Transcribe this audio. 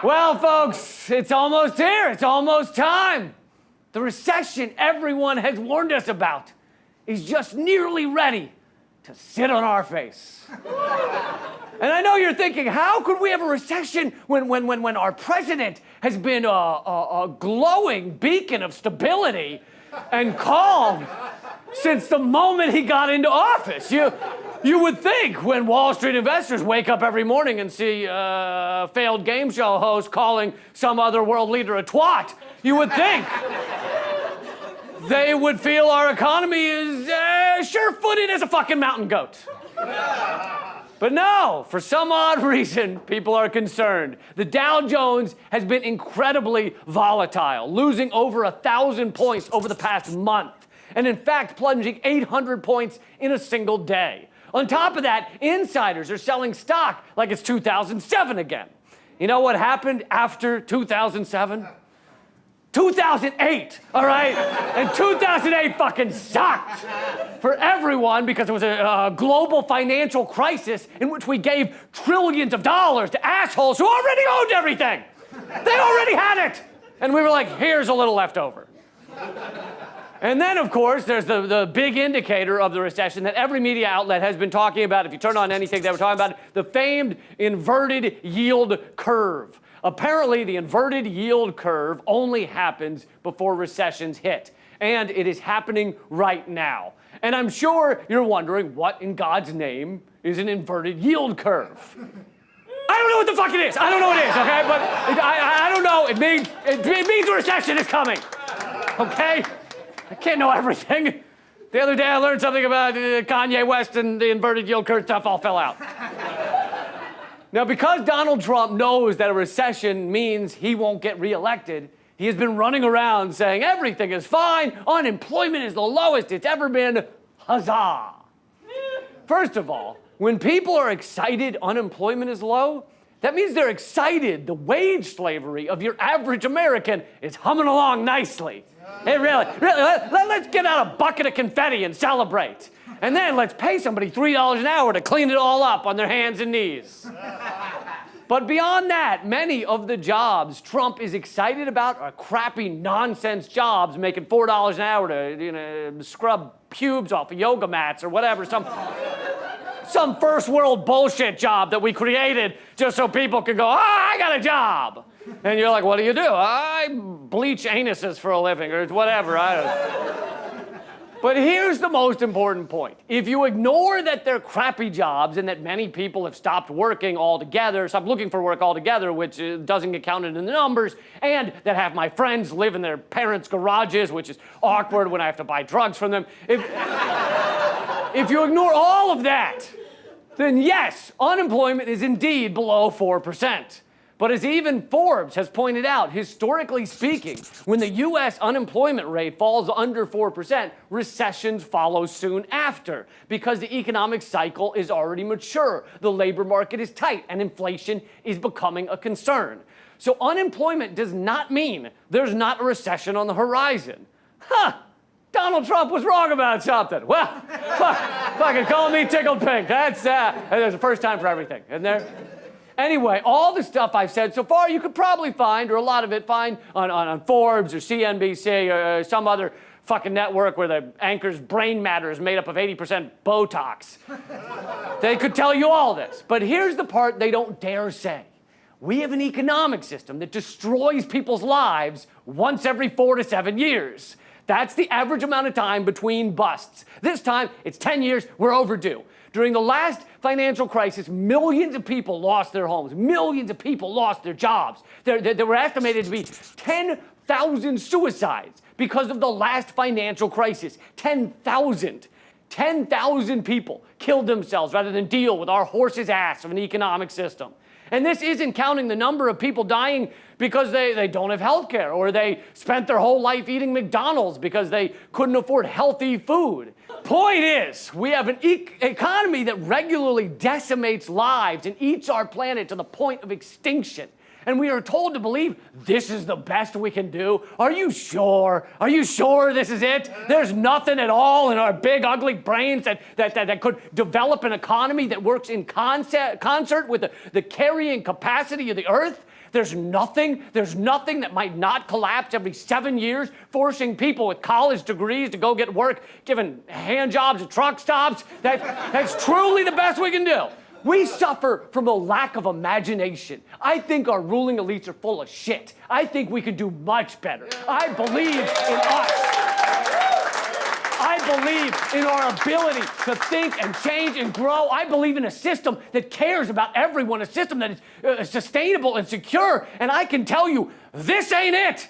Well, folks, it's almost here. It's almost time. The recession everyone has warned us about is just nearly ready to sit on our face. And I know you're thinking, how could we have a recession when our president has been a glowing beacon of stability and calm since the moment he got into office? You would think when Wall Street investors wake up every morning and see a failed game show host calling some other world leader a twat, you would think they would feel our economy is sure-footed as a fucking mountain goat. But no, for some odd reason, people are concerned. The Dow Jones has been incredibly volatile, losing over 1,000 points over the past month, and in fact, plunging 800 points in a single day. On top of that, insiders are selling stock like it's 2007 again. You know what happened after 2007? 2008, all right? And 2008 fucking sucked for everyone because it was a global financial crisis in which we gave trillions of dollars to assholes who already owned everything. They already had it. And we were like, here's a little left over. And then, of course, there's the big indicator of the recession that every media outlet has been talking about. If you turn on anything, they were talking about it, the famed inverted yield curve. Apparently, the inverted yield curve only happens before recessions hit. And it is happening right now. And I'm sure you're wondering, what in God's name is an inverted yield curve? I don't know what the fuck it is. I don't know what it is, okay? But I don't know. It means a recession is coming, okay? I can't know everything. The other day I learned something about Kanye West and the inverted yield curve stuff all fell out. Now, because Donald Trump knows that a recession means he won't get reelected, he has been running around saying everything is fine, unemployment is the lowest it's ever been, huzzah. First of all, when people are excited unemployment is low, that means they're excited the wage slavery of your average American is humming along nicely. Hey, really, let's get out a bucket of confetti and celebrate. And then let's pay somebody $3 an hour to clean it all up on their hands and knees. But beyond that, many of the jobs Trump is excited about are crappy nonsense jobs making $4 an hour to scrub pubes off of yoga mats or whatever, some first world bullshit job that we created just so people could go, I got a job. And you're like, what do you do? I bleach anuses for a living or whatever. I don't know. But here's the most important point. If you ignore that they're crappy jobs and that many people have stopped working altogether, stopped looking for work altogether, which doesn't get counted in the numbers, and that half my friends live in their parents' garages, which is awkward when I have to buy drugs from them. If you ignore all of that, then yes, unemployment is indeed below 4%. But as even Forbes has pointed out, historically speaking, when the U.S. unemployment rate falls under 4%, recessions follow soon after because the economic cycle is already mature, the labor market is tight, and inflation is becoming a concern. So unemployment does not mean there's not a recession on the horizon. Donald Trump was wrong about something. Well, fucking call me tickled pink. There's a first time for everything, isn't there? Anyway, all the stuff I've said so far, you could probably find, or a lot of it, find on Forbes or CNBC or some other fucking network where the anchor's brain matter is made up of 80% Botox. They could tell you all this. But here's the part they don't dare say. We have an economic system that destroys people's lives once every 4 to 7 years. That's the average amount of time between busts. This time, it's 10 years, we're overdue. During the last financial crisis, millions of people lost their homes. Millions of people lost their jobs. There were estimated to be 10,000 suicides because of the last financial crisis. 10,000. 10,000 people killed themselves rather than deal with our horse's ass of an economic system. And this isn't counting the number of people dying because they don't have health care or they spent their whole life eating McDonald's because they couldn't afford healthy food. Point is, we have an economy that regularly decimates lives and eats our planet to the point of extinction. and we are told to believe this is the best we can do. Are you sure? Are you sure this is it? There's nothing at all in our big, ugly brains that could develop an economy that works in concert with the carrying capacity of the earth? There's nothing that might not collapse every 7 years, forcing people with college degrees to go get work, giving hand jobs at truck stops. That's truly the best we can do. We suffer from a lack of imagination. I think our ruling elites are full of shit. I think we can do much better. I believe in us. I believe in our ability to think and change and grow. I believe in a system that cares about everyone, a system that is sustainable and secure. And I can tell you, this ain't it.